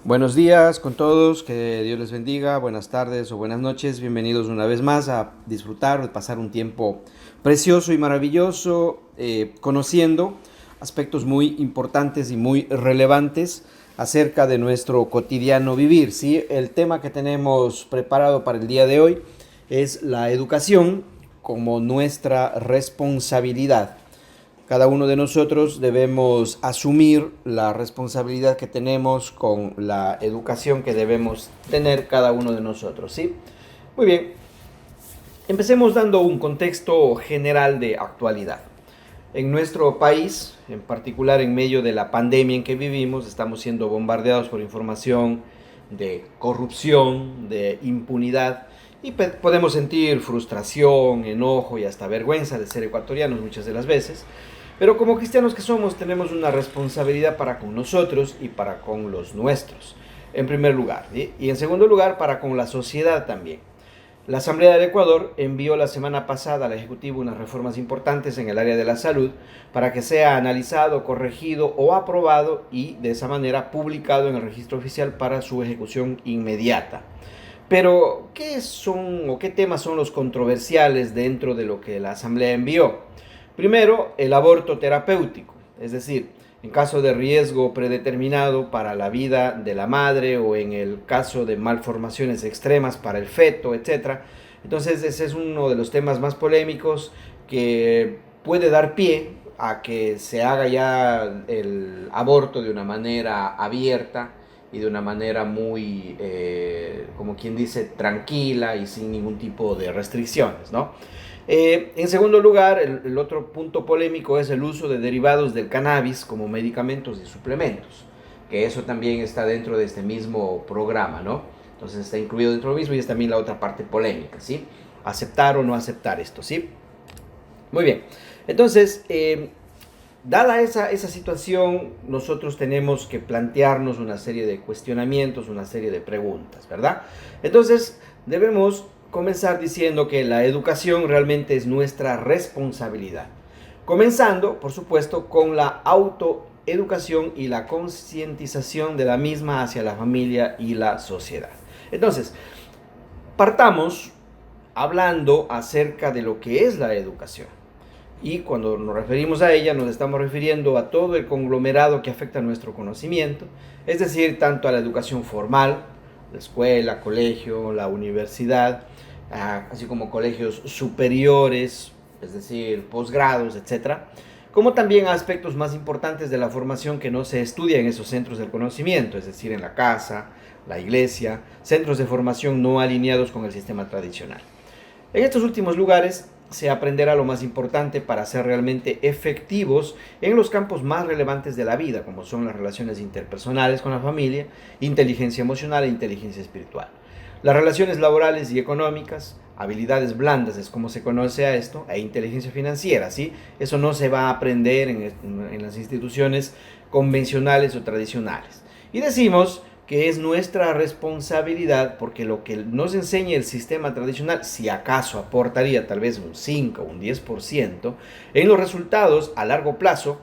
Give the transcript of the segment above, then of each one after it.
Buenos días con todos, que Dios les bendiga, buenas tardes o buenas noches, bienvenidos una vez más a disfrutar, de pasar un tiempo precioso y maravilloso, conociendo aspectos muy importantes y muy relevantes acerca de nuestro cotidiano vivir. ¿Sí? El tema que tenemos preparado para el día de hoy es la educación como nuestra responsabilidad. Cada uno de nosotros debemos asumir la responsabilidad que tenemos con la educación que debemos tener cada uno de nosotros, ¿sí? Muy bien, empecemos dando un contexto general de actualidad. En nuestro país, en particular en medio de la pandemia en que vivimos, estamos siendo bombardeados por información de corrupción, de impunidad, y podemos sentir frustración, enojo y hasta vergüenza de ser ecuatorianos muchas de las veces. Pero como cristianos que somos, tenemos una responsabilidad para con nosotros y para con los nuestros, en primer lugar. ¿Sí? Y en segundo lugar, para con la sociedad también. La Asamblea del Ecuador envió la semana pasada al Ejecutivo unas reformas importantes en el área de la salud para que sea analizado, corregido o aprobado y de esa manera publicado en el registro oficial para su ejecución inmediata. Pero, ¿qué son o qué temas son los controversiales dentro de lo que la Asamblea envió? Primero, el aborto terapéutico, es decir, en caso de riesgo predeterminado para la vida de la madre o en el caso de malformaciones extremas para el feto, etc. Entonces, ese es uno de los temas más polémicos que puede dar pie a que se haga ya el aborto de una manera abierta y de una manera muy, como quien dice, tranquila y sin ningún tipo de restricciones, ¿no? En segundo lugar, el otro punto polémico es el uso de derivados del cannabis como medicamentos y suplementos, que eso también está dentro de este mismo programa, ¿no? Entonces está incluido dentro de lo mismo y es también la otra parte polémica, ¿sí? Aceptar o no aceptar esto, ¿sí? Muy bien, entonces, dada esa situación, nosotros tenemos que plantearnos una serie de cuestionamientos, una serie de preguntas, ¿verdad? Entonces, debemos comenzar diciendo que la educación realmente es nuestra responsabilidad. Comenzando, por supuesto, con la autoeducación y la concientización de la misma hacia la familia y la sociedad. Entonces, partamos hablando acerca de lo que es la educación. Y cuando nos referimos a ella, nos estamos refiriendo a todo el conglomerado que afecta a nuestro conocimiento, es decir, tanto a la educación formal, la escuela, colegio, la universidad, así como colegios superiores, es decir, posgrados, etcétera, como también a aspectos más importantes de la formación que no se estudia en esos centros del conocimiento, es decir, en la casa, la iglesia, centros de formación no alineados con el sistema tradicional. En estos últimos lugares se aprenderá lo más importante para ser realmente efectivos en los campos más relevantes de la vida, como son las relaciones interpersonales con la familia, inteligencia emocional e inteligencia espiritual. Las relaciones laborales y económicas, habilidades blandas es como se conoce a esto, e inteligencia financiera, ¿sí? Eso no se va a aprender en las instituciones convencionales o tradicionales. Y decimos que es nuestra responsabilidad, porque lo que nos enseña el sistema tradicional, si acaso aportaría tal vez un 5 o un 10% en los resultados a largo plazo.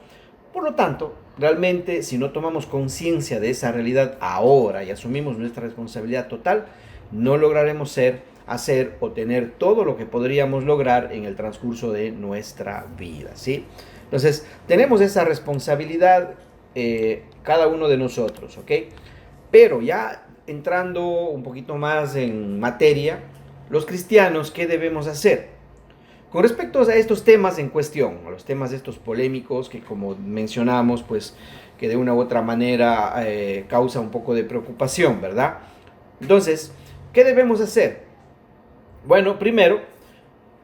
Por lo tanto, realmente si no tomamos conciencia de esa realidad ahora y asumimos nuestra responsabilidad total, no lograremos hacer o tener todo lo que podríamos lograr en el transcurso de nuestra vida, ¿sí? Entonces, tenemos esa responsabilidad cada uno de nosotros, ¿ok? Pero ya entrando un poquito más en materia, los cristianos, ¿qué debemos hacer? Con respecto a estos temas en cuestión, a los temas estos polémicos que como mencionamos, pues que de una u otra manera causa un poco de preocupación, ¿verdad? Entonces, ¿qué debemos hacer? Bueno, primero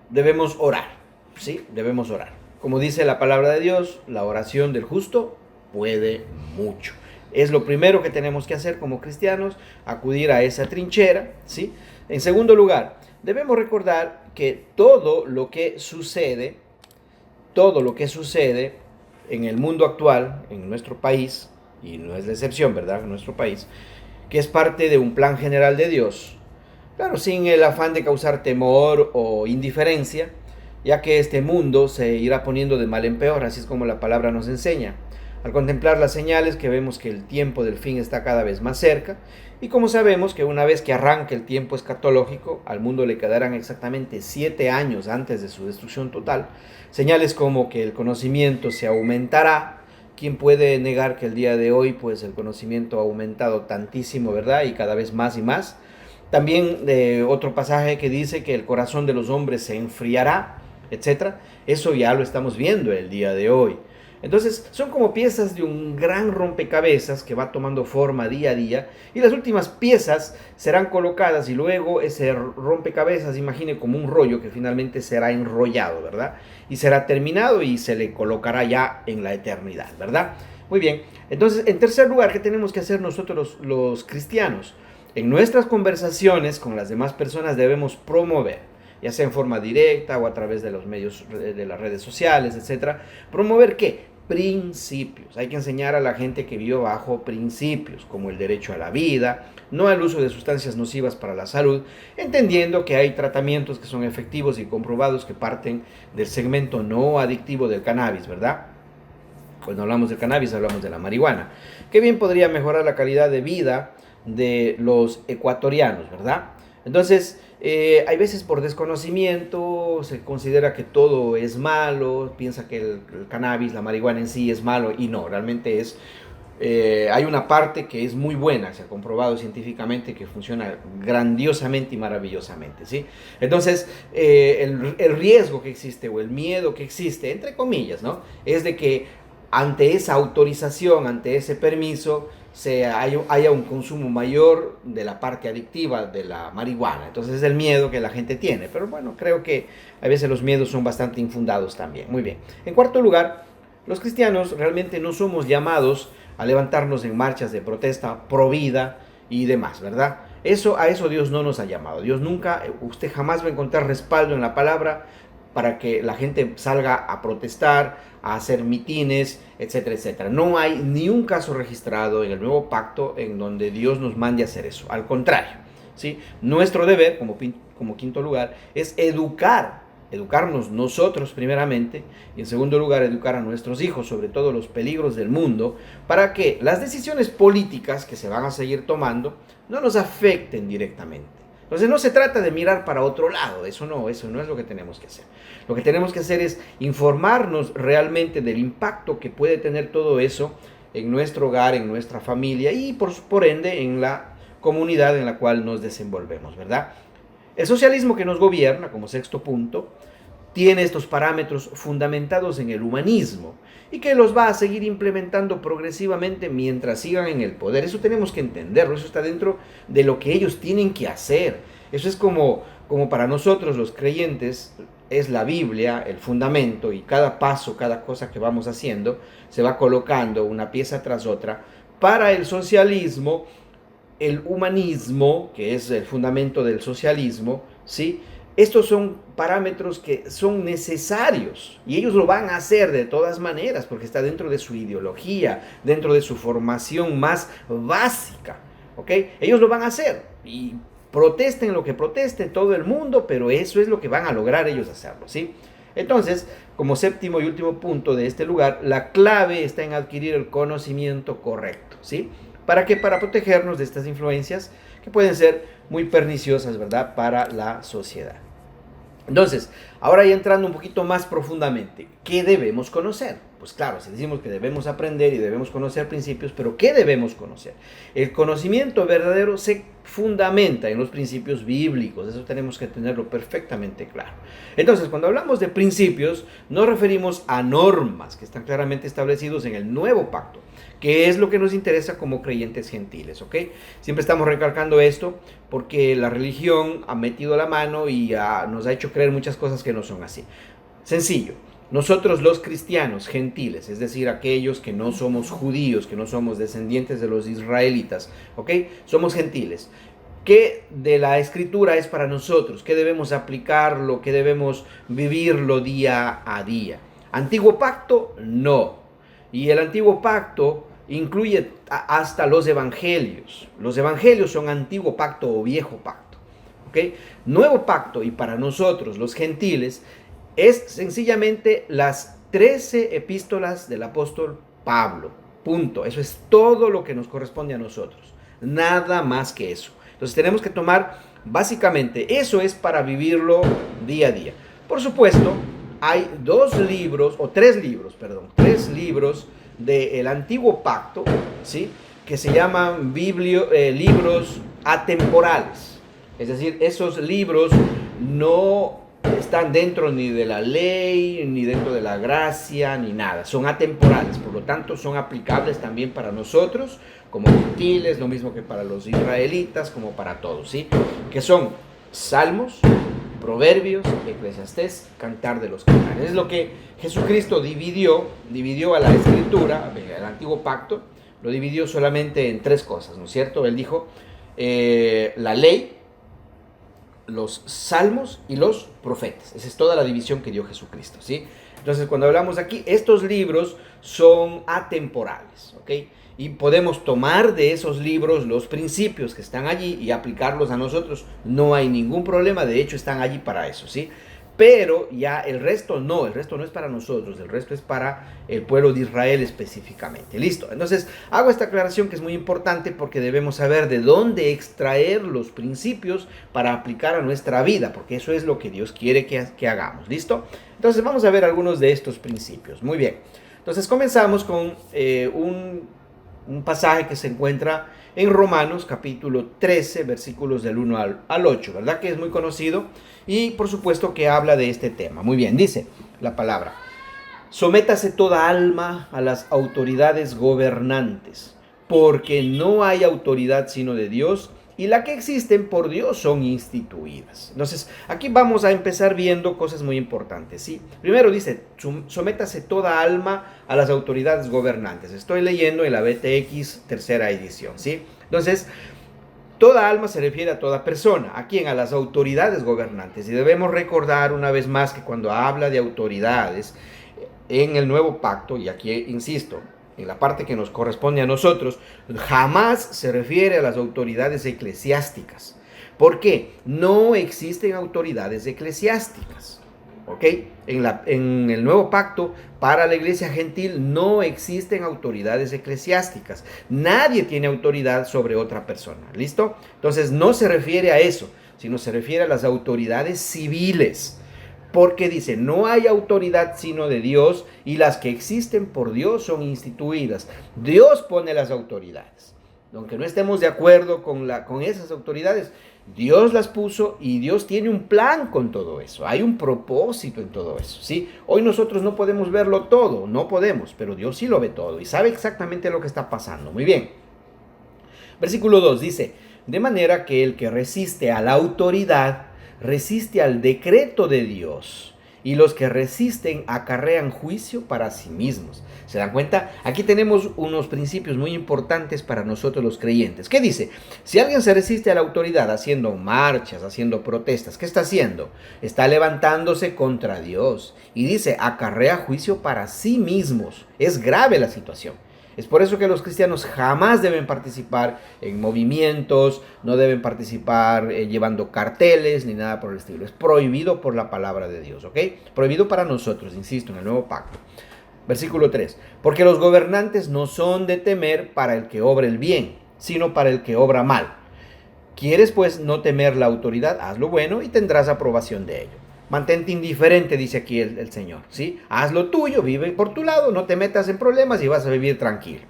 debemos orar, ¿sí? Debemos orar. Como dice la palabra de Dios, la oración del justo puede mucho. Es lo primero que tenemos que hacer como cristianos, acudir a esa trinchera, ¿sí? En segundo lugar, debemos recordar que todo lo que sucede en el mundo actual, en nuestro país, y no es la excepción, ¿verdad? En nuestro país, que es parte de un plan general de Dios, claro, sin el afán de causar temor o indiferencia, ya que este mundo se irá poniendo de mal en peor, así es como la palabra nos enseña. Al contemplar las señales que vemos que el tiempo del fin está cada vez más cerca, y como sabemos que una vez que arranque el tiempo escatológico, al mundo le quedarán exactamente 7 años antes de su destrucción total, señales como que el conocimiento se aumentará. ¿Quién puede negar que el día de hoy pues el conocimiento ha aumentado tantísimo, verdad? Y cada vez más y más. También otro pasaje que dice que el corazón de los hombres se enfriará, etcétera. Eso ya lo estamos viendo el día de hoy. Entonces son como piezas de un gran rompecabezas que va tomando forma día a día, y las últimas piezas serán colocadas y luego ese rompecabezas, imagine como un rollo que finalmente será enrollado, ¿verdad? Y será terminado y se le colocará ya en la eternidad, ¿verdad? Muy bien, entonces en tercer lugar, ¿qué tenemos que hacer nosotros los cristianos? En nuestras conversaciones con las demás personas debemos promover, ya sea en forma directa o a través de los medios de las redes sociales, etcétera. ¿Promover qué? Principios. Hay que enseñar a la gente que vive bajo principios, como el derecho a la vida, no al uso de sustancias nocivas para la salud, entendiendo que hay tratamientos que son efectivos y comprobados que parten del segmento no adictivo del cannabis, ¿verdad? Cuando hablamos del cannabis hablamos de la marihuana, que bien podría mejorar la calidad de vida de los ecuatorianos, ¿verdad? Entonces, hay veces por desconocimiento se considera que todo es malo, piensa que el cannabis, la marihuana en sí es malo, y no, realmente es, hay una parte que es muy buena, se ha comprobado científicamente que funciona grandiosamente y maravillosamente, ¿sí? Entonces, el riesgo que existe o el miedo que existe, entre comillas, ¿no? Es de que ante esa autorización, ante ese permiso, haya un consumo mayor de la parte adictiva de la marihuana. Entonces es el miedo que la gente tiene. Pero bueno, creo que a veces los miedos son bastante infundados también. Muy bien. En cuarto lugar, los cristianos realmente no somos llamados a levantarnos en marchas de protesta pro vida y demás, ¿verdad? A eso Dios no nos ha llamado. Dios nunca, usted jamás va a encontrar respaldo en la palabra para que la gente salga a protestar, a hacer mitines, etcétera, etcétera. No hay ni un caso registrado en el nuevo pacto en donde Dios nos mande a hacer eso. Al contrario, ¿sí? Nuestro deber, como quinto lugar, es educarnos nosotros primeramente, y en segundo lugar educar a nuestros hijos sobre todo los peligros del mundo, para que las decisiones políticas que se van a seguir tomando no nos afecten directamente. Entonces no se trata de mirar para otro lado, eso no es lo que tenemos que hacer. Lo que tenemos que hacer es informarnos realmente del impacto que puede tener todo eso en nuestro hogar, en nuestra familia y por ende en la comunidad en la cual nos desenvolvemos, ¿verdad? El socialismo que nos gobierna, como sexto punto, tiene estos parámetros fundamentados en el humanismo y que los va a seguir implementando progresivamente mientras sigan en el poder. Eso tenemos que entenderlo, eso está dentro de lo que ellos tienen que hacer. Eso es como para nosotros los creyentes es la Biblia, el fundamento, y cada paso, cada cosa que vamos haciendo se va colocando una pieza tras otra. Para el socialismo, el humanismo, que es el fundamento del socialismo, ¿sí? Estos son parámetros que son necesarios y ellos lo van a hacer de todas maneras porque está dentro de su ideología, dentro de su formación más básica, ¿ok? Ellos lo van a hacer y protesten lo que proteste todo el mundo, pero eso es lo que van a lograr ellos hacerlo, ¿sí? Entonces, como séptimo y último punto de este lugar, la clave está en adquirir el conocimiento correcto, ¿sí? ¿Para qué? Para protegernos de estas influencias que pueden ser muy perniciosas, ¿verdad?, para la sociedad. Entonces, ahora ya entrando un poquito más profundamente, ¿qué debemos conocer? Pues claro, si decimos que debemos aprender y debemos conocer principios, pero ¿qué debemos conocer? El conocimiento verdadero se fundamenta en los principios bíblicos, eso tenemos que tenerlo perfectamente claro. Entonces, cuando hablamos de principios, nos referimos a normas que están claramente establecidos en el nuevo pacto, que es lo que nos interesa como creyentes gentiles, ¿ok? Siempre estamos recalcando esto porque la religión ha metido la mano y nos ha hecho creer muchas cosas que no son así. Sencillo. Nosotros los cristianos gentiles, es decir, aquellos que no somos judíos, que no somos descendientes de los israelitas, ¿ok? Somos gentiles. ¿Qué de la escritura es para nosotros? ¿Qué debemos aplicarlo? ¿Qué debemos vivirlo día a día? ¿Antiguo pacto? No. Y el antiguo pacto incluye hasta los evangelios. Los evangelios son antiguo pacto o viejo pacto, ¿ok? Nuevo pacto, y para nosotros los gentiles, es sencillamente las 13 epístolas del apóstol Pablo. Punto. Eso es todo lo que nos corresponde a nosotros. Nada más que eso. Entonces tenemos que tomar, básicamente, eso es para vivirlo día a día. Por supuesto, hay tres libros del Antiguo Pacto, ¿sí? Que se llaman libros atemporales. Es decir, esos libros no están dentro ni de la ley, ni dentro de la gracia, ni nada. Son atemporales, por lo tanto son aplicables también para nosotros, como gentiles, lo mismo que para los israelitas, como para todos, ¿sí? Que son Salmos, Proverbios, Eclesiastés, Cantar de los Cantares. Es lo que Jesucristo dividió a la Escritura, el Antiguo Pacto, lo dividió solamente en tres cosas, ¿no es cierto? Él dijo la ley, los salmos y los profetas. Esa es toda la división que dio Jesucristo, ¿sí? Entonces, cuando hablamos aquí, estos libros son atemporales, ¿ok? Y podemos tomar de esos libros los principios que están allí y aplicarlos a nosotros. No hay ningún problema, de hecho están allí para eso, ¿sí? Pero ya el resto no es para nosotros, el resto es para el pueblo de Israel específicamente. Listo, entonces hago esta aclaración que es muy importante porque debemos saber de dónde extraer los principios para aplicar a nuestra vida, porque eso es lo que Dios quiere que hagamos. ¿Listo? Entonces vamos a ver algunos de estos principios. Muy bien, entonces comenzamos con un pasaje que se encuentra en Romanos capítulo 13, versículos del 1 al 8, ¿verdad? Que es muy conocido y por supuesto que habla de este tema. Muy bien, dice la palabra: sométase toda alma a las autoridades gobernantes, porque no hay autoridad sino de Dios, y las que existen por Dios son instituidas. Entonces, aquí vamos a empezar viendo cosas muy importantes, ¿sí? Primero dice, sométase toda alma a las autoridades gobernantes. Estoy leyendo en la BTX tercera edición, ¿sí? Entonces, toda alma se refiere a toda persona. ¿A quién? A las autoridades gobernantes. Y debemos recordar una vez más que cuando habla de autoridades en el nuevo pacto, y aquí insisto, en la parte que nos corresponde a nosotros, jamás se refiere a las autoridades eclesiásticas. ¿Por qué? No existen autoridades eclesiásticas. ¿Ok? En el nuevo pacto, para la iglesia gentil, no existen autoridades eclesiásticas. Nadie tiene autoridad sobre otra persona. ¿Listo? Entonces, no se refiere a eso, sino se refiere a las autoridades civiles. Porque dice, no hay autoridad sino de Dios, y las que existen por Dios son instituidas. Dios pone las autoridades. Aunque no estemos de acuerdo con esas autoridades, Dios las puso y Dios tiene un plan con todo eso. Hay un propósito en todo eso, ¿sí? Hoy nosotros no podemos verlo todo, no podemos, pero Dios sí lo ve todo y sabe exactamente lo que está pasando. Muy bien. Versículo 2 dice, de manera que el que resiste a la autoridad resiste al decreto de Dios, y los que resisten acarrean juicio para sí mismos. ¿Se dan cuenta? Aquí tenemos unos principios muy importantes para nosotros los creyentes. ¿Qué dice? Si alguien se resiste a la autoridad haciendo marchas, haciendo protestas, ¿qué está haciendo? Está levantándose contra Dios. Y dice, acarrea juicio para sí mismos. Es grave la situación. Es por eso que los cristianos jamás deben participar en movimientos, no deben participar llevando carteles ni nada por el estilo. Es prohibido por la palabra de Dios, ¿ok? Prohibido para nosotros, insisto, en el nuevo pacto. Versículo 3. Porque los gobernantes no son de temer para el que obra el bien, sino para el que obra mal. ¿Quieres pues no temer la autoridad? Haz lo bueno y tendrás aprobación de ello. Mantente indiferente, dice aquí el Señor, ¿sí? Haz lo tuyo, vive por tu lado, no te metas en problemas y vas a vivir tranquilo.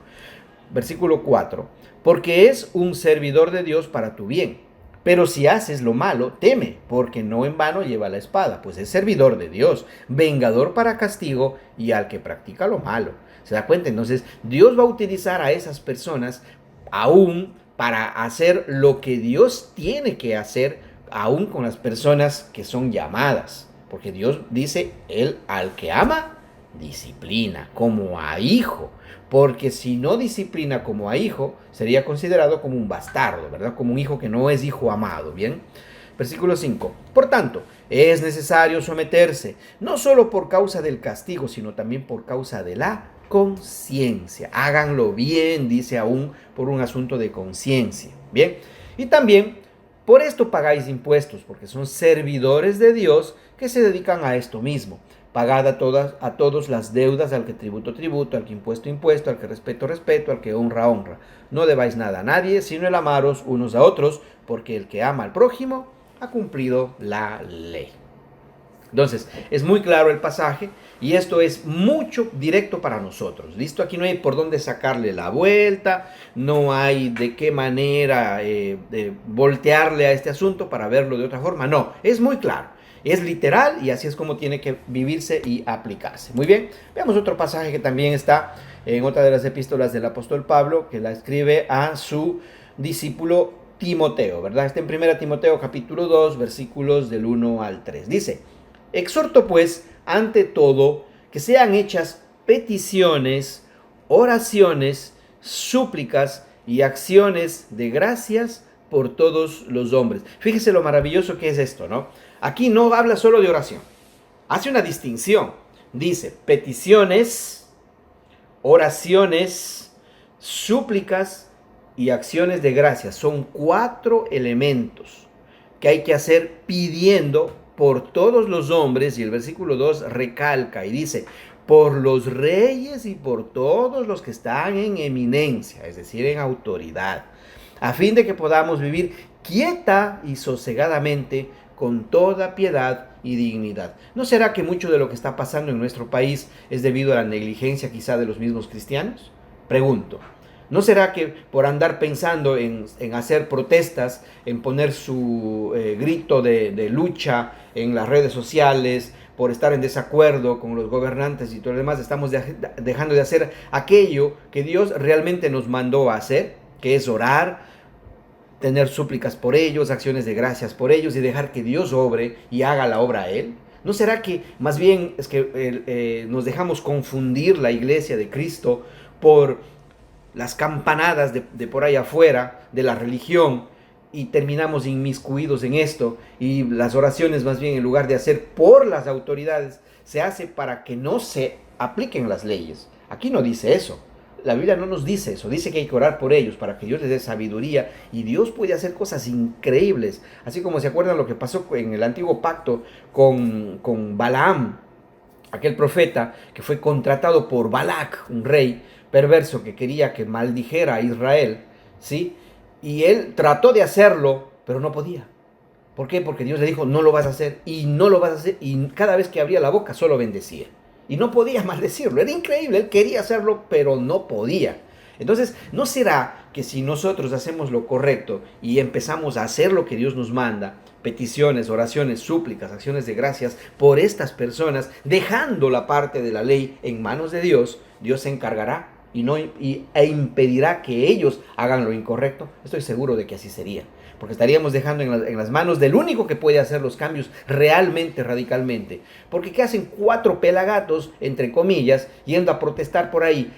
Versículo 4. Porque es un servidor de Dios para tu bien. Pero si haces lo malo, teme, porque no en vano lleva la espada, pues es servidor de Dios, vengador para castigo y al que practica lo malo. ¿Se da cuenta? Entonces, Dios va a utilizar a esas personas aún para hacer lo que Dios tiene que hacer, aún con las personas que son llamadas. Porque Dios dice, Él al que ama, disciplina, como a hijo. Porque si no disciplina como a hijo, sería considerado como un bastardo, ¿verdad? Como un hijo que no es hijo amado, ¿bien? Versículo 5. Por tanto, es necesario someterse, no solo por causa del castigo, sino también por causa de la conciencia. Háganlo bien, dice aún, por un asunto de conciencia, ¿bien? Y también, por esto pagáis impuestos, porque son servidores de Dios que se dedican a esto mismo. Pagad a todos las deudas, al que tributo, tributo, al que impuesto, impuesto, al que respeto, respeto, al que honra, honra. No debáis nada a nadie, sino el amaros unos a otros, porque el que ama al prójimo ha cumplido la ley. Entonces, es muy claro el pasaje y esto es mucho directo para nosotros. ¿Listo? Aquí no hay por dónde sacarle la vuelta, no hay de qué manera voltearle a este asunto para verlo de otra forma. No, es muy claro. Es literal y así es como tiene que vivirse y aplicarse. Muy bien, veamos otro pasaje que también está en otra de las epístolas del apóstol Pablo, que la escribe a su discípulo Timoteo, ¿verdad? Está en 1 Timoteo capítulo 2, versículos del 1 al 3. Dice: exhorto pues, ante todo, que sean hechas peticiones, oraciones, súplicas y acciones de gracias por todos los hombres. Fíjese lo maravilloso que es esto, ¿no? Aquí no habla solo de oración, hace una distinción. Dice peticiones, oraciones, súplicas y acciones de gracias. Son 4 elementos que hay que hacer pidiendo por todos los hombres, y el versículo 2 recalca y dice: por los reyes y por todos los que están en eminencia, es decir, en autoridad, a fin de que podamos vivir quieta y sosegadamente con toda piedad y dignidad. ¿No será que mucho de lo que está pasando en nuestro país es debido a la negligencia quizá de los mismos cristianos? Pregunto. ¿No será que por andar pensando en hacer protestas, en poner su grito de lucha en las redes sociales, por estar en desacuerdo con los gobernantes y todo lo demás, estamos dejando de hacer aquello que Dios realmente nos mandó a hacer, que es orar, tener súplicas por ellos, acciones de gracias por ellos y dejar que Dios obre y haga la obra a Él? ¿No será que más bien es que nos dejamos confundir la iglesia de Cristo por las campanadas de por ahí afuera, de la religión, y terminamos inmiscuidos en esto, y las oraciones más bien en lugar de hacer por las autoridades, se hace para que no se apliquen las leyes? Aquí no dice eso. La Biblia no nos dice eso, dice que hay que orar por ellos para que Dios les dé sabiduría y Dios puede hacer cosas increíbles, así como se acuerdan lo que pasó en el antiguo pacto con Balaam, aquel profeta que fue contratado por Balac, un rey perverso que quería que maldijera a Israel, ¿sí? Y él trató de hacerlo, pero no podía. ¿Por qué? Porque Dios le dijo: no lo vas a hacer, y no lo vas a hacer, y cada vez que abría la boca solo bendecía. Y no podía maldecirlo, era increíble, él quería hacerlo, pero no podía. Entonces, ¿no será que si nosotros hacemos lo correcto y empezamos a hacer lo que Dios nos manda, peticiones, oraciones, súplicas, acciones de gracias por estas personas, dejando la parte de la ley en manos de Dios, Dios se encargará e impedirá que ellos hagan lo incorrecto? Estoy seguro de que así sería, porque estaríamos dejando en las manos del único que puede hacer los cambios realmente, radicalmente. Porque ¿qué hacen 4 pelagatos, entre comillas, yendo a protestar por ahí?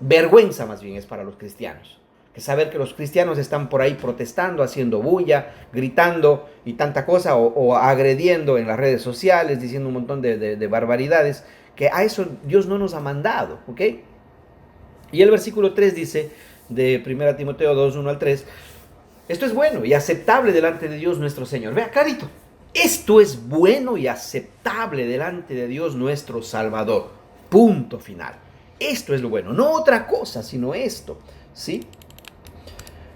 Vergüenza más bien es para los cristianos, que saber que los cristianos están por ahí protestando, haciendo bulla, gritando y tanta cosa, o agrediendo en las redes sociales, diciendo un montón de barbaridades, que a eso Dios no nos ha mandado, ¿ok? Y el versículo 3 dice, de 1 Timoteo 2, 1 al 3, esto es bueno y aceptable delante de Dios nuestro Señor. Vea, clarito. Esto es bueno y aceptable delante de Dios nuestro Salvador. Punto final. Esto es lo bueno, no otra cosa, sino esto, ¿sí?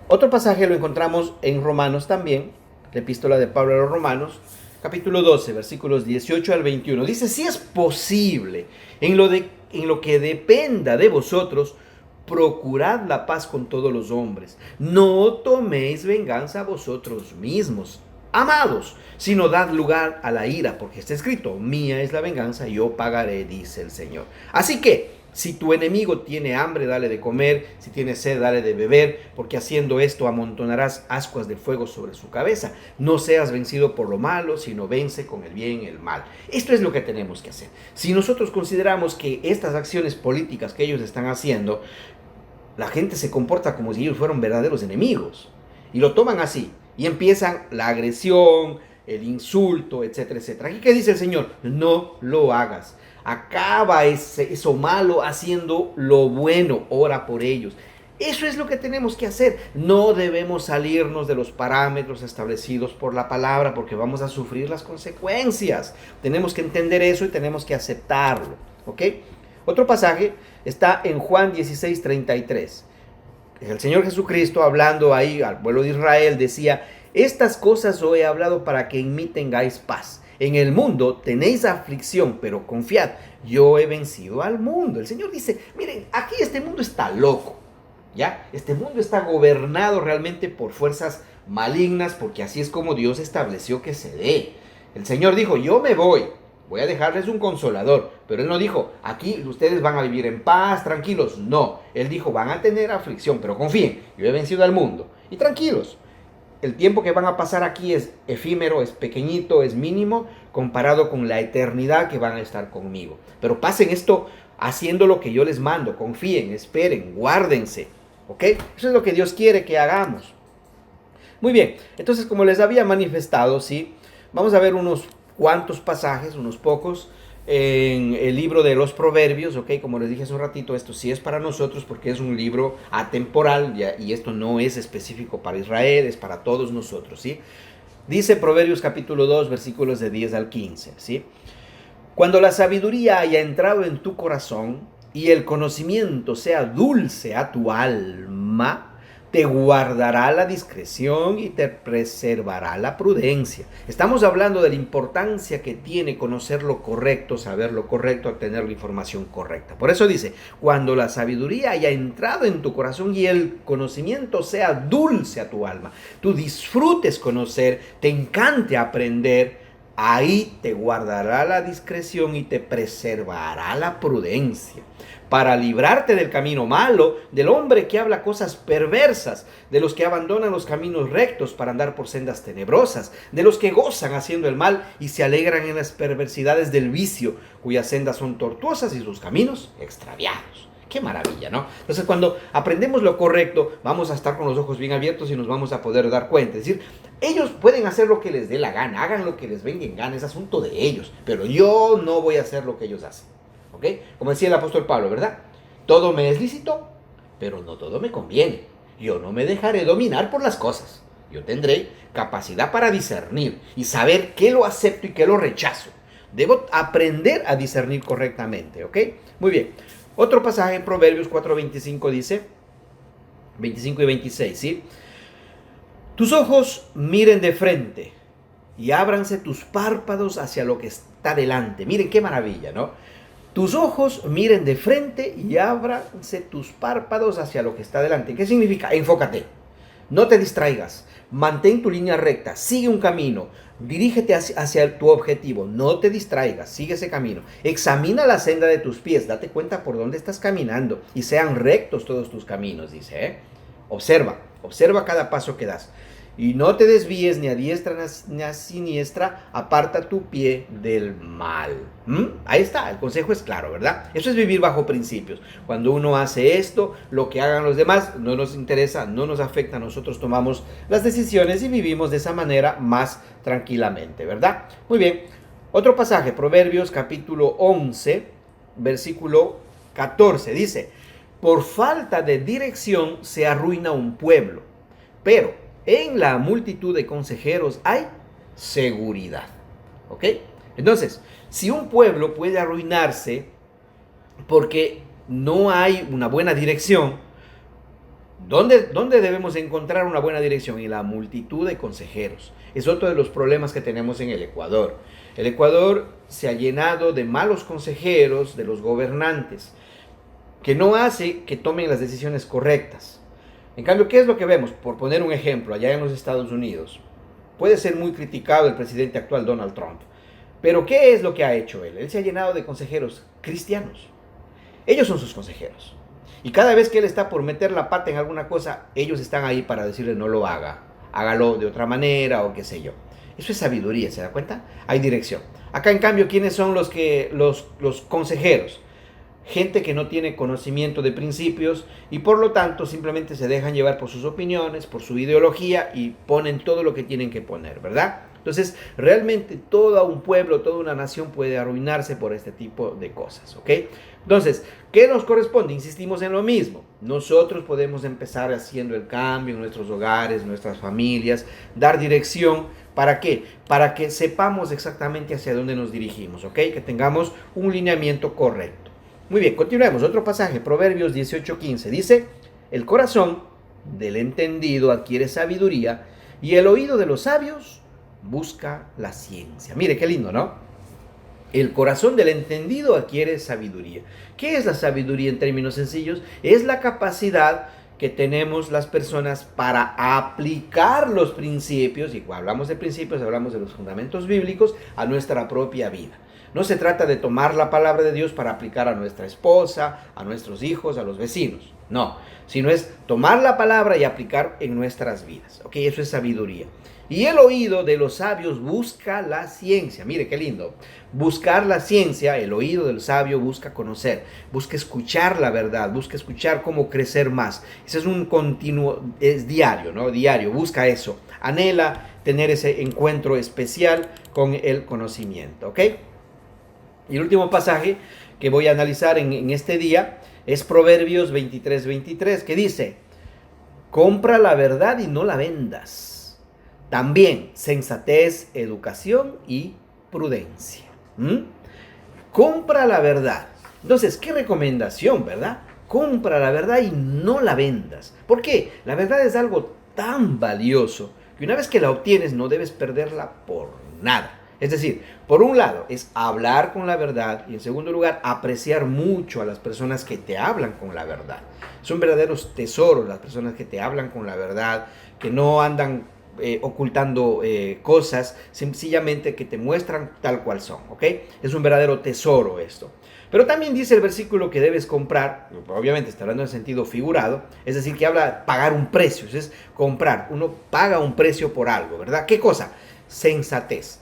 Otro pasaje lo encontramos en Romanos también, la epístola de Pablo a los Romanos, capítulo 12, versículos 18 al 21. Dice: si es posible, en lo que dependa de vosotros, procurad la paz con todos los hombres. No toméis venganza a vosotros mismos, amados, sino dad lugar a la ira, porque está escrito: mía es la venganza, yo pagaré, dice el Señor. Así que, si tu enemigo tiene hambre, dale de comer; si tiene sed, dale de beber, porque haciendo esto amontonarás ascuas de fuego sobre su cabeza. No seas vencido por lo malo, sino vence con el bien el mal. Esto es lo que tenemos que hacer. Si nosotros consideramos que estas acciones políticas que ellos están haciendo, la gente se comporta como si ellos fueran verdaderos enemigos, y lo toman así, y empiezan la agresión, el insulto, etcétera, etcétera. ¿Y qué dice el Señor? No lo hagas. Acaba eso malo haciendo lo bueno. Ora por ellos. Eso es lo que tenemos que hacer. No debemos salirnos de los parámetros establecidos por la palabra porque vamos a sufrir las consecuencias. Tenemos que entender eso y tenemos que aceptarlo. ¿Ok? Otro pasaje está en Juan 16:33. El Señor Jesucristo, hablando ahí al pueblo de Israel, decía: estas cosas os he hablado para que en mí tengáis paz. En el mundo tenéis aflicción, pero confiad, yo he vencido al mundo. El Señor dice: miren, aquí este mundo está loco. ¿Ya? Este mundo está gobernado realmente por fuerzas malignas, porque así es como Dios estableció que se dé. El Señor dijo: yo me voy a dejarles un consolador. Pero Él no dijo: aquí ustedes van a vivir en paz, tranquilos. No, Él dijo: van a tener aflicción, pero confíen, yo he vencido al mundo. Y tranquilos, el tiempo que van a pasar aquí es efímero, es pequeñito, es mínimo, comparado con la eternidad que van a estar conmigo. Pero pasen esto haciendo lo que yo les mando, confíen, esperen, guárdense. ¿Ok? Eso es lo que Dios quiere que hagamos. Muy bien, entonces, como les había manifestado, ¿sí? Vamos a ver unos cuantos pasajes, unos pocos, en el libro de los Proverbios, ¿ok? Como les dije hace un ratito, esto sí es para nosotros porque es un libro atemporal, ¿ya? Y esto no es específico para Israel, es para todos nosotros, ¿sí? Dice Proverbios capítulo 2, versículos de 10 al 15, ¿sí? Cuando la sabiduría haya entrado en tu corazón y el conocimiento sea dulce a tu alma, te guardará la discreción y te preservará la prudencia. Estamos hablando de la importancia que tiene conocer lo correcto, saber lo correcto, obtener la información correcta. Por eso dice: cuando la sabiduría haya entrado en tu corazón y el conocimiento sea dulce a tu alma, tú disfrutes conocer, te encante aprender, ahí te guardará la discreción y te preservará la prudencia, para librarte del camino malo, del hombre que habla cosas perversas, de los que abandonan los caminos rectos para andar por sendas tenebrosas, de los que gozan haciendo el mal y se alegran en las perversidades del vicio, cuyas sendas son tortuosas y sus caminos extraviados. Qué maravilla, ¿no? Entonces, cuando aprendemos lo correcto, vamos a estar con los ojos bien abiertos y nos vamos a poder dar cuenta. Es decir, ellos pueden hacer lo que les dé la gana, hagan lo que les venga en gana, es asunto de ellos, pero yo no voy a hacer lo que ellos hacen. ¿Ok? Como decía el apóstol Pablo, ¿verdad? Todo me es lícito, pero no todo me conviene. Yo no me dejaré dominar por las cosas. Yo tendré capacidad para discernir y saber qué lo acepto y qué lo rechazo. Debo aprender a discernir correctamente, ¿ok? Muy bien. Otro pasaje en Proverbios 4:25 dice, 25 y 26, ¿sí? Tus ojos miren de frente y ábranse tus párpados hacia lo que está delante. Miren qué maravilla, ¿no? Tus ojos miren de frente y ábranse tus párpados hacia lo que está delante. ¿Qué significa? Enfócate. No te distraigas. Mantén tu línea recta. Sigue un camino. Dirígete hacia tu objetivo. No te distraigas. Sigue ese camino. Examina la senda de tus pies. Date cuenta por dónde estás caminando. Y sean rectos todos tus caminos, dice, ¿eh? Observa cada paso que das. Y no te desvíes ni a diestra ni a siniestra, aparta tu pie del mal. Ahí está, el consejo es claro, ¿verdad? Eso es vivir bajo principios. Cuando uno hace esto, lo que hagan los demás no nos interesa, no nos afecta, nosotros tomamos las decisiones y vivimos de esa manera más tranquilamente, ¿verdad? Muy bien, otro pasaje, Proverbios capítulo 11, versículo 14, dice: por falta de dirección se arruina un pueblo, pero en la multitud de consejeros hay seguridad. ¿Ok? Entonces, si un pueblo puede arruinarse porque no hay una buena dirección, ¿dónde debemos encontrar una buena dirección? En la multitud de consejeros. Es otro de los problemas que tenemos en el Ecuador. El Ecuador se ha llenado de malos consejeros, de los gobernantes, que no hace que tomen las decisiones correctas. En cambio, ¿qué es lo que vemos? Por poner un ejemplo, allá en los Estados Unidos, puede ser muy criticado el presidente actual Donald Trump, pero ¿qué es lo que ha hecho él? Él se ha llenado de consejeros cristianos. Ellos son sus consejeros. Y cada vez que él está por meter la pata en alguna cosa, ellos están ahí para decirle: no lo haga, hágalo de otra manera o qué sé yo. Eso es sabiduría, ¿se da cuenta? Hay dirección. Acá, en cambio, ¿quiénes son los consejeros? Gente que no tiene conocimiento de principios y por lo tanto simplemente se dejan llevar por sus opiniones, por su ideología y ponen todo lo que tienen que poner, ¿verdad? Entonces, realmente todo un pueblo, toda una nación puede arruinarse por este tipo de cosas, ¿ok? Entonces, ¿qué nos corresponde? Insistimos en lo mismo. Nosotros podemos empezar haciendo el cambio en nuestros hogares, nuestras familias, dar dirección. ¿Para qué? Para que sepamos exactamente hacia dónde nos dirigimos, ¿ok? Que tengamos un lineamiento correcto. Muy bien, continuemos. Otro pasaje, Proverbios 18:15. Dice, el corazón del entendido adquiere sabiduría y el oído de los sabios busca la ciencia. Mire, qué lindo, ¿no? El corazón del entendido adquiere sabiduría. ¿Qué es la sabiduría en términos sencillos? Es la capacidad que tenemos las personas para aplicar los principios, y cuando hablamos de principios hablamos de los fundamentos bíblicos, a nuestra propia vida. No se trata de tomar la palabra de Dios para aplicar a nuestra esposa, a nuestros hijos, a los vecinos. No, sino es tomar la palabra y aplicar en nuestras vidas. ¿Ok? Eso es sabiduría. Y el oído de los sabios busca la ciencia. Mire qué lindo. Buscar la ciencia, el oído del sabio busca conocer, busca escuchar la verdad, busca escuchar cómo crecer más. Ese es un continuo, es diario, ¿no? Diario, busca eso. Anhela tener ese encuentro especial con el conocimiento, ¿ok? Y el último pasaje que voy a analizar en este día es Proverbios 23:23, que dice, compra la verdad y no la vendas. También sensatez, educación y prudencia. ¿Mm? Compra la verdad. Entonces, ¿qué recomendación, verdad? Compra la verdad y no la vendas. ¿Por qué? La verdad es algo tan valioso que una vez que la obtienes no debes perderla por nada. Es decir, por un lado es hablar con la verdad y en segundo lugar apreciar mucho a las personas que te hablan con la verdad. Son verdaderos tesoros las personas que te hablan con la verdad, que no andan ocultando cosas, sencillamente que te muestran tal cual son, ¿ok? Es un verdadero tesoro esto. Pero también dice el versículo que debes comprar, obviamente está hablando en sentido figurado, es decir, que habla de pagar un precio, es comprar, uno paga un precio por algo, ¿verdad? ¿Qué cosa? Sensatez.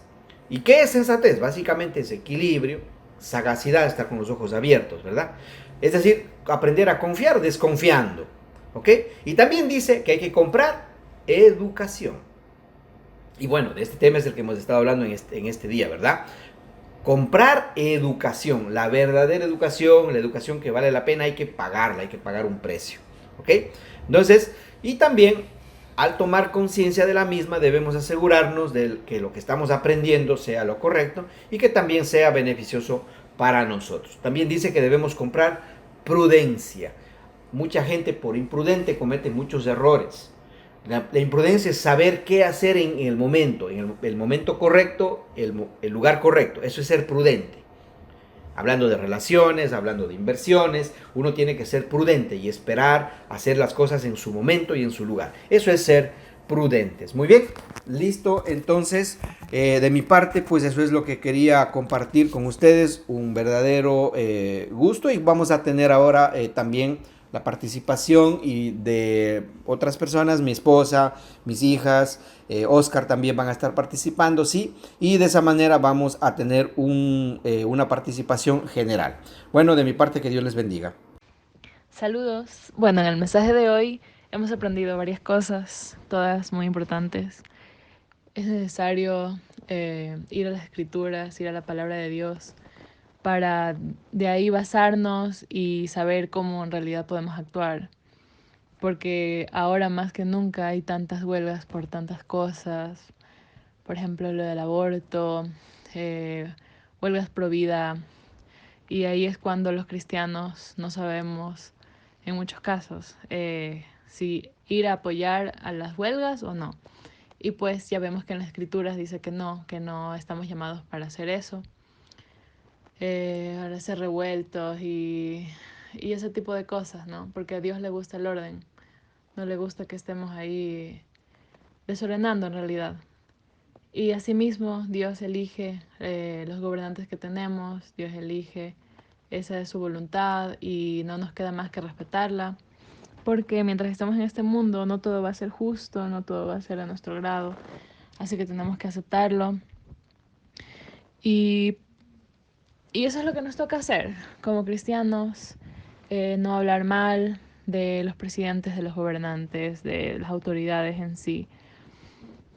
¿Y qué es sensatez? Básicamente es equilibrio, sagacidad, estar con los ojos abiertos, ¿verdad? Es decir, aprender a confiar desconfiando, ¿ok? Y también dice que hay que comprar educación. Y bueno, de este tema es el que hemos estado hablando en este día, ¿verdad? Comprar educación, la verdadera educación, la educación que vale la pena, hay que pagarla, hay que pagar un precio, ¿ok? Entonces, y también al tomar conciencia de la misma debemos asegurarnos de que lo que estamos aprendiendo sea lo correcto y que también sea beneficioso para nosotros. También dice que debemos comprar prudencia. Mucha gente por imprudente comete muchos errores. La imprudencia es saber qué hacer en el momento, el momento correcto, el lugar correcto. Eso es ser prudente. Hablando de relaciones, hablando de inversiones, uno tiene que ser prudente y esperar hacer las cosas en su momento y en su lugar. Eso es ser prudentes. Muy bien, listo. Entonces, de mi parte, pues eso es lo que quería compartir con ustedes. Un verdadero gusto y vamos a tener ahora también la participación y de otras personas, mi esposa, mis hijas, Oscar también van a estar participando, sí, y de esa manera vamos a tener una participación general. Bueno, de mi parte, que Dios les bendiga. Saludos. Bueno, en el mensaje de hoy hemos aprendido varias cosas, todas muy importantes. Es necesario ir a las escrituras, ir a la palabra de Dios, para de ahí basarnos y saber cómo en realidad podemos actuar. Porque ahora más que nunca hay tantas huelgas por tantas cosas. Por ejemplo, lo del aborto, eh, huelgas pro vida. Y ahí es cuando los cristianos no sabemos, en muchos casos, si ir a apoyar a las huelgas o no. Y pues ya vemos que en las escrituras dice que no estamos llamados para hacer eso, para ser revueltos y ese tipo de cosas, ¿no? Porque a Dios le gusta el orden, no le gusta que estemos ahí desordenando en realidad. Y asimismo Dios elige los gobernantes que tenemos, Dios elige, esa es su voluntad y no nos queda más que respetarla, porque mientras estamos en este mundo no todo va a ser justo, no todo va a ser a nuestro grado, así que tenemos que aceptarlo y, y eso es lo que nos toca hacer como cristianos, no hablar mal de los presidentes, de los gobernantes, de las autoridades en sí,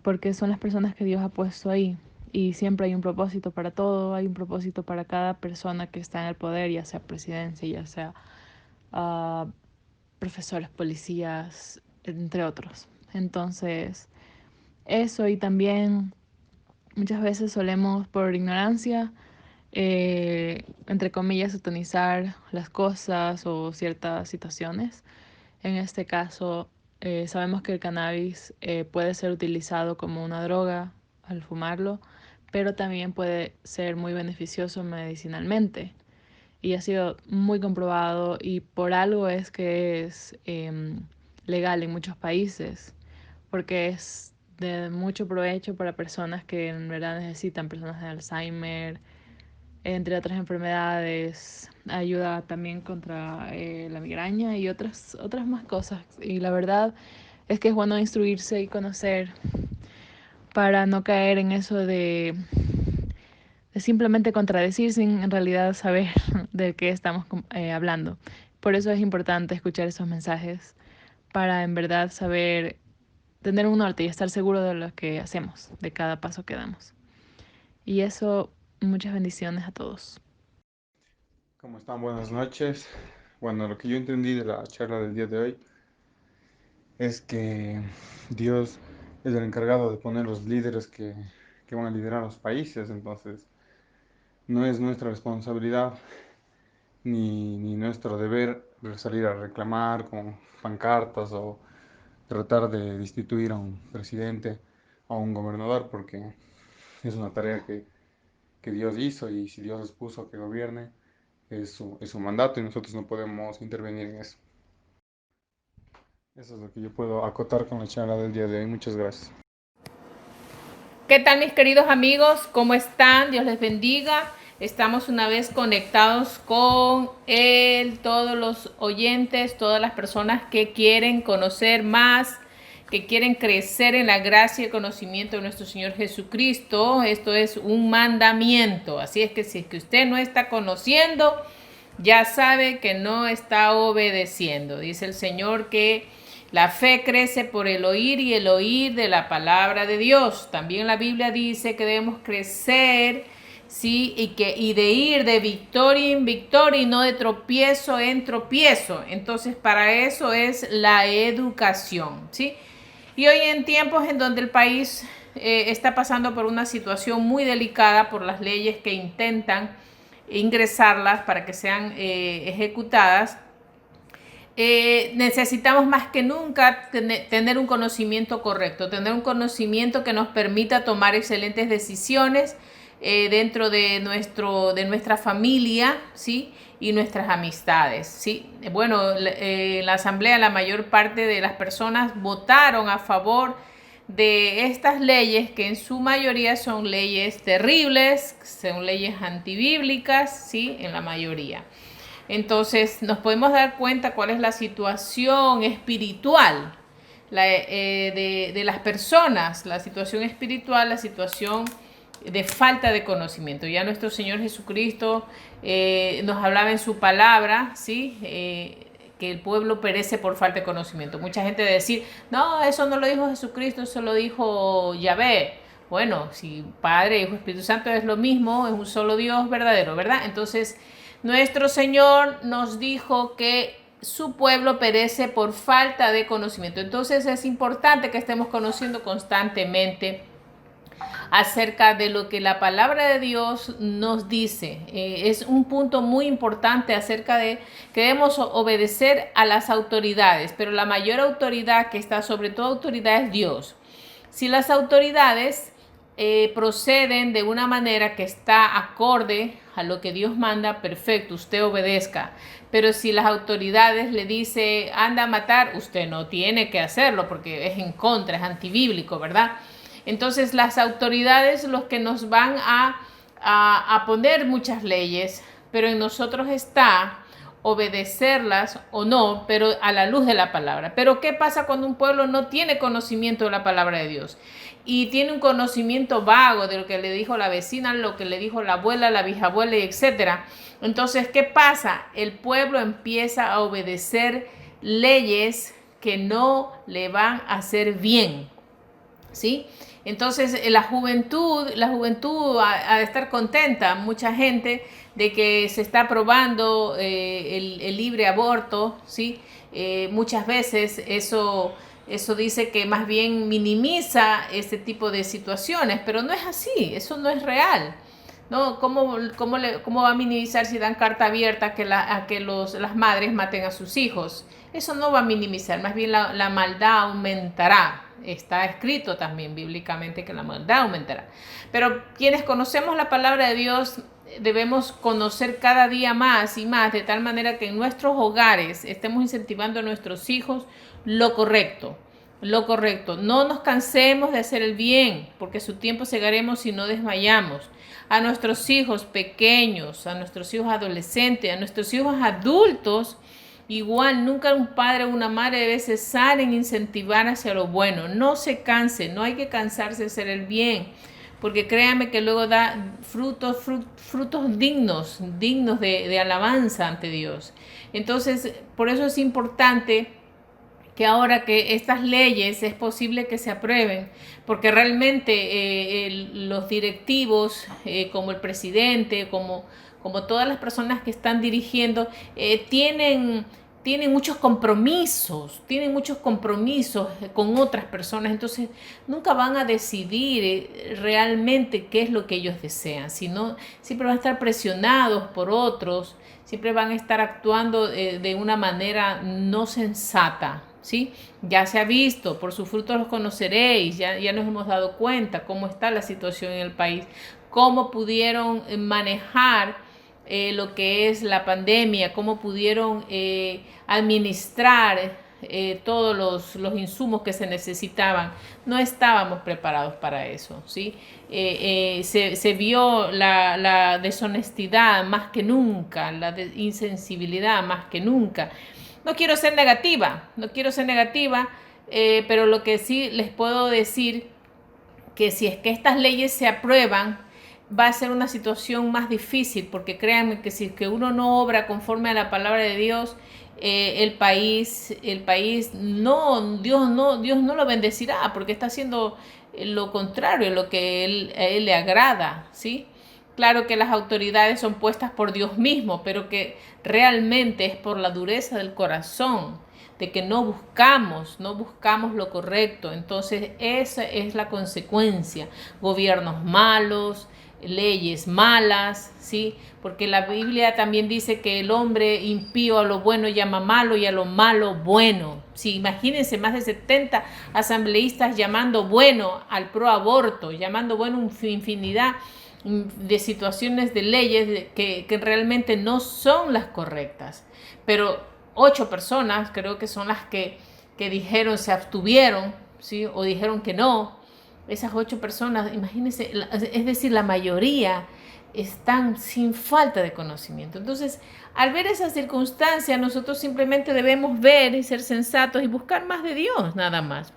porque son las personas que Dios ha puesto ahí. Y siempre hay un propósito para todo, hay un propósito para cada persona que está en el poder, ya sea presidencia, ya sea uh, profesores, policías, entre otros. Entonces, eso, y también muchas veces solemos por ignorancia, entre comillas, satanizar las cosas o ciertas situaciones. En este caso, sabemos que el cannabis puede ser utilizado como una droga al fumarlo, pero también puede ser muy beneficioso medicinalmente. Y ha sido muy comprobado, y por algo es que es legal en muchos países, porque es de mucho provecho para personas que en verdad necesitan, personas de Alzheimer, entre otras enfermedades. Ayuda también contra la migraña y otras más cosas. Y la verdad es que es bueno instruirse y conocer para no caer en eso de simplemente contradecir sin en realidad saber de qué estamos hablando. Por eso es importante escuchar esos mensajes para en verdad saber, tener un norte y estar seguro de lo que hacemos, de cada paso que damos. Y eso, muchas bendiciones a todos. ¿Cómo están? Buenas noches. Bueno, lo que yo entendí de la charla del día de hoy es que Dios es el encargado de poner los líderes que van a liderar los países, entonces no es nuestra responsabilidad ni nuestro deber salir a reclamar con pancartas o tratar de destituir a un presidente o a un gobernador, porque es una tarea que Dios hizo, y si Dios les puso a que gobierne, es su mandato y nosotros no podemos intervenir en eso. Eso es lo que yo puedo acotar con la charla del día de hoy. Muchas gracias. ¿Qué tal, mis queridos amigos? ¿Cómo están? Dios les bendiga. Estamos una vez conectados con todos los oyentes, todas las personas que quieren conocer más, que quieren crecer en la gracia y el conocimiento de nuestro Señor Jesucristo. Esto es un mandamiento. Así es que si es que usted no está conociendo, ya sabe que no está obedeciendo. Dice el Señor que la fe crece por el oír, y el oír de la palabra de Dios. También la Biblia dice que debemos crecer, ¿sí? Y de ir de victoria en victoria y no de tropiezo en tropiezo. Entonces, para eso es la educación, ¿sí? Y hoy, en tiempos en donde el país está pasando por una situación muy delicada por las leyes que intentan ingresarlas para que sean ejecutadas, necesitamos más que nunca tener un conocimiento correcto, tener un conocimiento que nos permita tomar excelentes decisiones dentro de nuestra familia, ¿sí? Y nuestras amistades, ¿sí? Bueno, en la asamblea la mayor parte de las personas votaron a favor de estas leyes, que en su mayoría son leyes terribles, son leyes antibíblicas, ¿sí? En la mayoría. Entonces nos podemos dar cuenta cuál es la situación espiritual de las personas, la situación espiritual, la situación de falta de conocimiento. Ya nuestro Señor Jesucristo nos hablaba en su palabra, ¿sí? Que el pueblo perece por falta de conocimiento. Mucha gente decir, no, eso no lo dijo Jesucristo, eso lo dijo Yahvé. Bueno, si Padre, Hijo, Espíritu Santo es lo mismo, es un solo Dios verdadero, ¿verdad? Entonces, nuestro Señor nos dijo que su pueblo perece por falta de conocimiento. Entonces es importante que estemos conociendo constantemente acerca de lo que la palabra de Dios nos dice. Es un punto muy importante acerca de que debemos obedecer a las autoridades, pero la mayor autoridad que está sobre toda autoridad es Dios. Si las autoridades proceden de una manera que está acorde a lo que Dios manda, perfecto, usted obedezca. Pero si las autoridades le dice anda a matar, usted no tiene que hacerlo porque es en contra, es antibíblico, ¿verdad? Entonces las autoridades los que nos van a poner muchas leyes, pero en nosotros está obedecerlas o no, pero a la luz de la palabra. Pero ¿qué pasa cuando un pueblo no tiene conocimiento de la palabra de Dios? Y tiene un conocimiento vago de lo que le dijo la vecina, lo que le dijo la abuela, la bisabuela, etcétera. Entonces, ¿qué pasa? El pueblo empieza a obedecer leyes que no le van a hacer bien, ¿sí? Entonces la juventud ha de estar contenta, mucha gente, de que se está aprobando el libre aborto, ¿sí? Muchas veces eso dice que más bien minimiza este tipo de situaciones, pero no es así, eso no es real. ¿No? ¿Cómo va a minimizar si dan carta abierta a que las madres maten a sus hijos? Eso no va a minimizar, más bien la maldad aumentará. Está escrito también bíblicamente que la maldad aumentará. Pero quienes conocemos la palabra de Dios debemos conocer cada día más y más, de tal manera que en nuestros hogares estemos incentivando a nuestros hijos lo correcto. Lo correcto. No nos cansemos de hacer el bien, porque su tiempo segaremos si no desmayamos. A nuestros hijos pequeños, a nuestros hijos adolescentes, a nuestros hijos adultos, igual nunca un padre o una madre debe cesar en incentivar hacia lo bueno. No se canse, no hay que cansarse de hacer el bien, porque créame que luego da frutos dignos de alabanza ante Dios. Entonces, por eso es importante que ahora que estas leyes es posible que se aprueben, porque realmente los directivos, como el presidente, como todas las personas que están dirigiendo, tienen muchos compromisos con otras personas, entonces nunca van a decidir realmente qué es lo que ellos desean, sino siempre van a estar presionados por otros, siempre van a estar actuando de una manera no sensata. ¿Sí? Ya se ha visto, por sus frutos los conoceréis, ya nos hemos dado cuenta cómo está la situación en el país, cómo pudieron manejar lo que es la pandemia, cómo pudieron administrar todos los insumos que se necesitaban. No estábamos preparados para eso, ¿sí? Se vio la deshonestidad más que nunca, la insensibilidad más que nunca. No quiero ser negativa, pero lo que sí les puedo decir que si es que estas leyes se aprueban, va a ser una situación más difícil, porque créanme que si es que uno no obra conforme a la palabra de Dios, el país Dios no lo bendecirá, porque está haciendo lo contrario, lo que a él le agrada, ¿sí? Claro que las autoridades son puestas por Dios mismo, pero que realmente es por la dureza del corazón, de que no buscamos lo correcto. Entonces esa es la consecuencia. Gobiernos malos, leyes malas, ¿sí? Porque la Biblia también dice que el hombre impío a lo bueno llama malo y a lo malo bueno. Sí, imagínense más de 70 asambleístas llamando bueno al pro aborto, llamando bueno infinidad de situaciones de leyes que realmente no son las correctas, pero 8 personas creo que son las que dijeron, se abstuvieron, ¿sí? O dijeron que no. Esas 8 personas, imagínense, es decir, la mayoría están sin falta de conocimiento. Entonces, al ver esa circunstancia, nosotros simplemente debemos ver y ser sensatos y buscar más de Dios, nada más.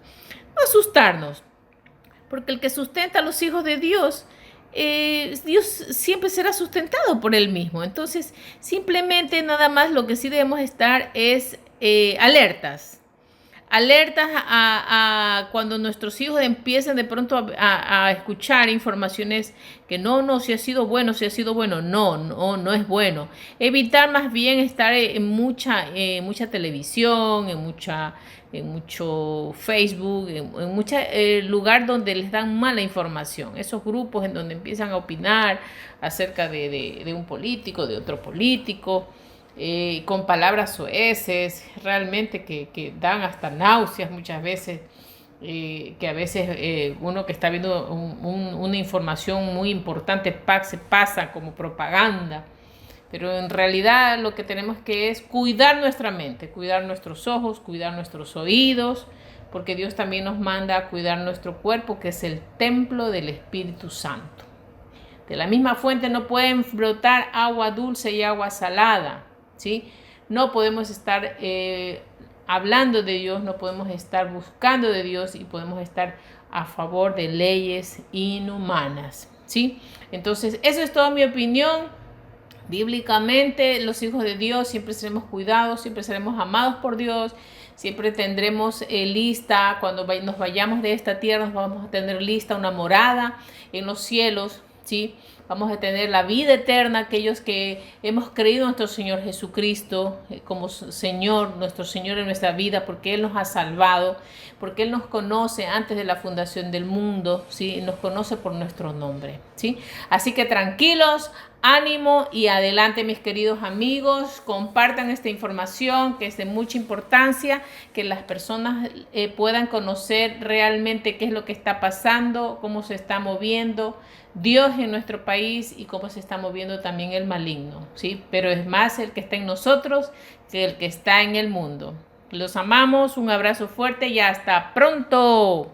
No asustarnos, porque el que sustenta a los hijos de Dios, Dios siempre será sustentado por Él mismo. Entonces, simplemente nada más lo que sí debemos estar es alertas a cuando nuestros hijos empiecen de pronto a escuchar informaciones que no, si ha sido bueno, no es bueno. Evitar más bien estar en mucha televisión, en mucho Facebook, en mucho lugar donde les dan mala información. Esos grupos en donde empiezan a opinar acerca de un político, de otro político, con palabras soeces, realmente que dan hasta náuseas muchas veces, que a veces uno que está viendo una información muy importante se pasa como propaganda. Pero en realidad lo que tenemos que es cuidar nuestra mente, cuidar nuestros ojos, cuidar nuestros oídos, porque Dios también nos manda a cuidar nuestro cuerpo, que es el templo del Espíritu Santo. De la misma fuente no pueden brotar agua dulce y agua salada, ¿sí? No podemos estar hablando de Dios, no podemos estar buscando de Dios y podemos estar a favor de leyes inhumanas, ¿sí? Entonces, eso es toda mi opinión. Bíblicamente, los hijos de Dios siempre seremos cuidados, siempre seremos amados por Dios, Siempre tendremos lista, cuando nos vayamos de esta tierra, nos vamos a tener lista una morada en los cielos, ¿sí? Vamos a tener la vida eterna, aquellos que hemos creído en nuestro Señor Jesucristo como Señor, nuestro Señor en nuestra vida, porque Él nos ha salvado, porque Él nos conoce antes de la fundación del mundo, ¿sí? Nos conoce por nuestro nombre, ¿sí? Así que tranquilos, ánimo y adelante, mis queridos amigos. Compartan esta información que es de mucha importancia, que las personas puedan conocer realmente qué es lo que está pasando, cómo se está moviendo Dios en nuestro país y cómo se está moviendo también el maligno, ¿sí? Pero es más el que está en nosotros que el que está en el mundo. Los amamos, un abrazo fuerte y hasta pronto.